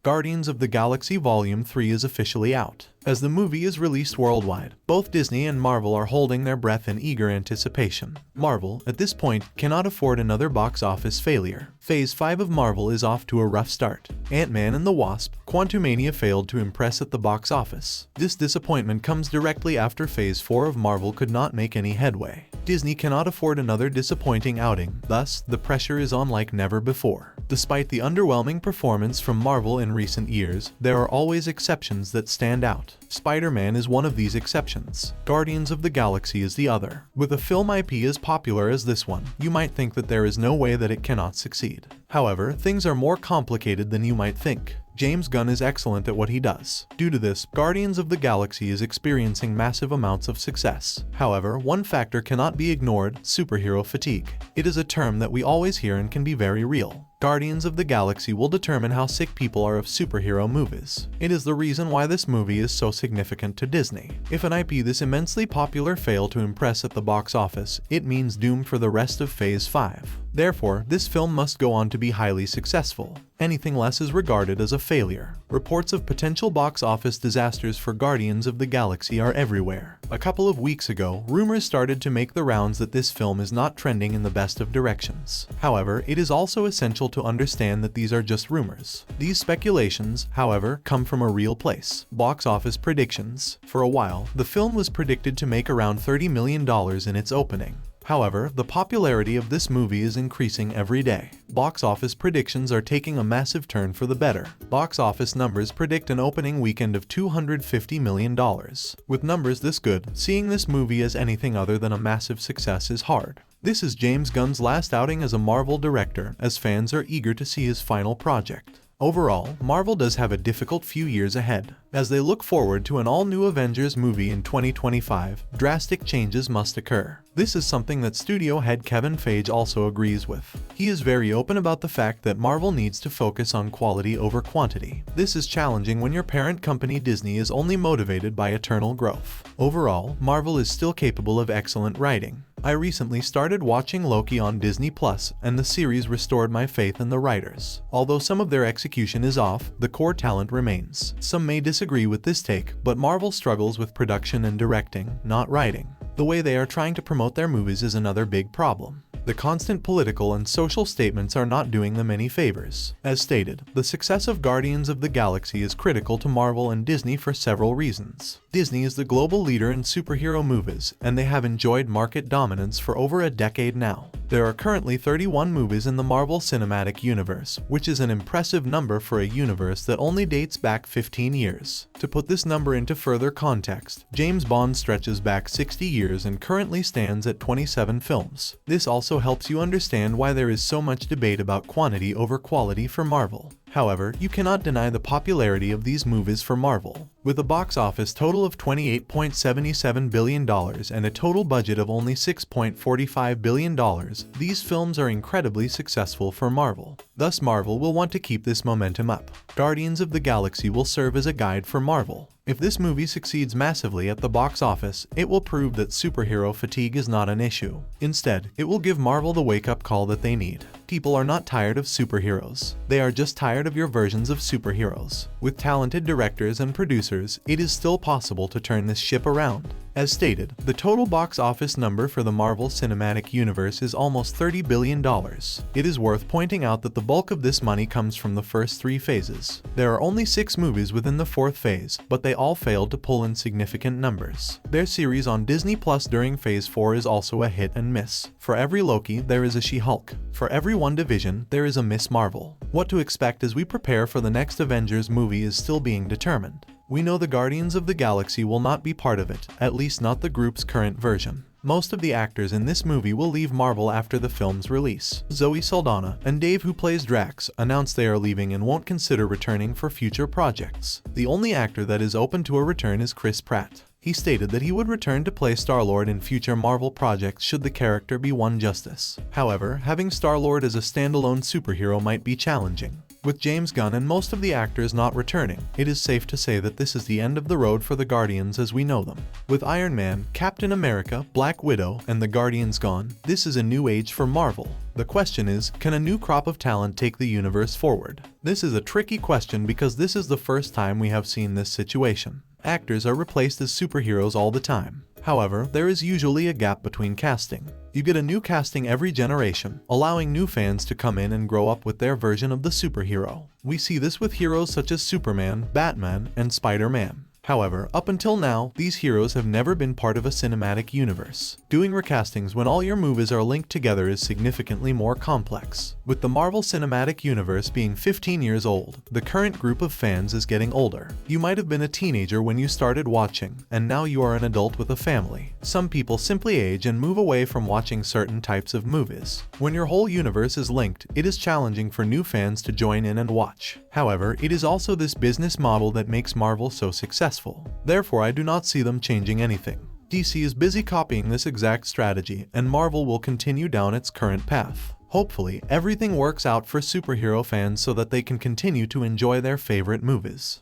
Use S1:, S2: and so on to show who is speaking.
S1: Guardians of the Galaxy Volume 3 is officially out. As the movie is released worldwide, both Disney and Marvel are holding their breath in eager anticipation. Marvel, at this point, cannot afford another box office failure. Phase 5 of Marvel is off to a rough start. Ant-Man and the Wasp, Quantumania failed to impress at the box office. This disappointment comes directly after Phase 4 of Marvel could not make any headway. Disney cannot afford another disappointing outing, thus, the pressure is on like never before. Despite the underwhelming performance from Marvel in recent years, there are always exceptions that stand out. Spider-Man is one of these exceptions. Guardians of the Galaxy is the other. With a film IP as popular as this one, you might think that there is no way that it cannot succeed. However, things are more complicated than you might think. James Gunn is excellent at what he does. Due to this, Guardians of the Galaxy is experiencing massive amounts of success. However, one factor cannot be ignored: superhero fatigue. It is a term that we always hear and can be very real. Guardians of the Galaxy will determine how sick people are of superhero movies. It is the reason why this movie is so significant to Disney. If an IP this immensely popular fails to impress at the box office, it means doom for the rest of Phase 5. Therefore, this film must go on to be highly successful. Anything less is regarded as a failure. Reports of potential box office disasters for Guardians of the Galaxy are everywhere. A couple of weeks ago, rumors started to make the rounds that this film is not trending in the best of directions. However, it is also essential to understand that these are just rumors. These speculations, however, come from a real place. Box office predictions. For a while, the film was predicted to make around $30 million in its opening. However, the popularity of this movie is increasing every day. Box office predictions are taking a massive turn for the better. Box office numbers predict an opening weekend of $250 million. With numbers this good, seeing this movie as anything other than a massive success is hard. This is James Gunn's last outing as a Marvel director, as fans are eager to see his final project. Overall, Marvel does have a difficult few years ahead. As they look forward to an all-new Avengers movie in 2025, drastic changes must occur. This is something that studio head Kevin Feige also agrees with. He is very open about the fact that Marvel needs to focus on quality over quantity. This is challenging when your parent company Disney is only motivated by eternal growth. Overall, Marvel is still capable of excellent writing. I recently started watching Loki on Disney Plus, and the series restored my faith in the writers. Although some of their execution is off, the core talent remains. Some may disagree with this take, but Marvel struggles with production and directing, not writing. The way they are trying to promote their movies is another big problem. The constant political and social statements are not doing them any favors. As stated, the success of Guardians of the Galaxy is critical to Marvel and Disney for several reasons. Disney is the global leader in superhero movies, and they have enjoyed market dominance for over a decade now. There are currently 31 movies in the Marvel Cinematic Universe, which is an impressive number for a universe that only dates back 15 years. To put this number into further context, James Bond stretches back 60 years and currently stands at 27 films. This also helps you understand why there is so much debate about quantity over quality for Marvel. However, you cannot deny the popularity of these movies for Marvel. With a box office total of $28.77 billion and a total budget of only $6.45 billion, these films are incredibly successful for Marvel. Thus, Marvel will want to keep this momentum up. Guardians of the Galaxy will serve as a guide for Marvel. If this movie succeeds massively at the box office, it will prove that superhero fatigue is not an issue. Instead, it will give Marvel the wake-up call that they need. People are not tired of superheroes. They are just tired of your versions of superheroes. With talented directors and producers, it is still possible to turn this ship around. As stated, the total box office number for the Marvel Cinematic Universe is almost $30 billion. It is worth pointing out that the bulk of this money comes from the first 3 phases. There are only 6 movies within the 4th phase, but they all failed to pull in significant numbers. Their series on Disney Plus during Phase 4 is also a hit and miss. For every Loki, there is a She-Hulk. For every WandaVision, there is a Miss Marvel. What to expect as we prepare for the next Avengers movie is still being determined. We know the Guardians of the Galaxy will not be part of it, at least not the group's current version. Most of the actors in this movie will leave Marvel after the film's release. Zoe Saldana and Dave, who plays Drax, announced they are leaving and won't consider returning for future projects. The only actor that is open to a return is Chris Pratt. He stated that he would return to play Star-Lord in future Marvel projects should the character be won justice. However, having Star-Lord as a standalone superhero might be challenging. With James Gunn and most of the actors not returning, it is safe to say that this is the end of the road for the Guardians as we know them. With Iron Man, Captain America, Black Widow, and the Guardians gone, this is a new age for Marvel. The question is, can a new crop of talent take the universe forward? This is a tricky question because this is the first time we have seen this situation. Actors are replaced as superheroes all the time. However, there is usually a gap between casting. You get a new casting every generation, allowing new fans to come in and grow up with their version of the superhero. We see this with heroes such as Superman, Batman, and Spider-Man. However, up until now, these heroes have never been part of a cinematic universe. Doing recastings when all your movies are linked together is significantly more complex. With the Marvel Cinematic Universe being 15 years old, the current group of fans is getting older. You might have been a teenager when you started watching, and now you are an adult with a family. Some people simply age and move away from watching certain types of movies. When your whole universe is linked, it is challenging for new fans to join in and watch. However, it is also this business model that makes Marvel so successful. Therefore, I do not see them changing anything. DC is busy copying this exact strategy, and Marvel will continue down its current path. Hopefully, everything works out for superhero fans so that they can continue to enjoy their favorite movies.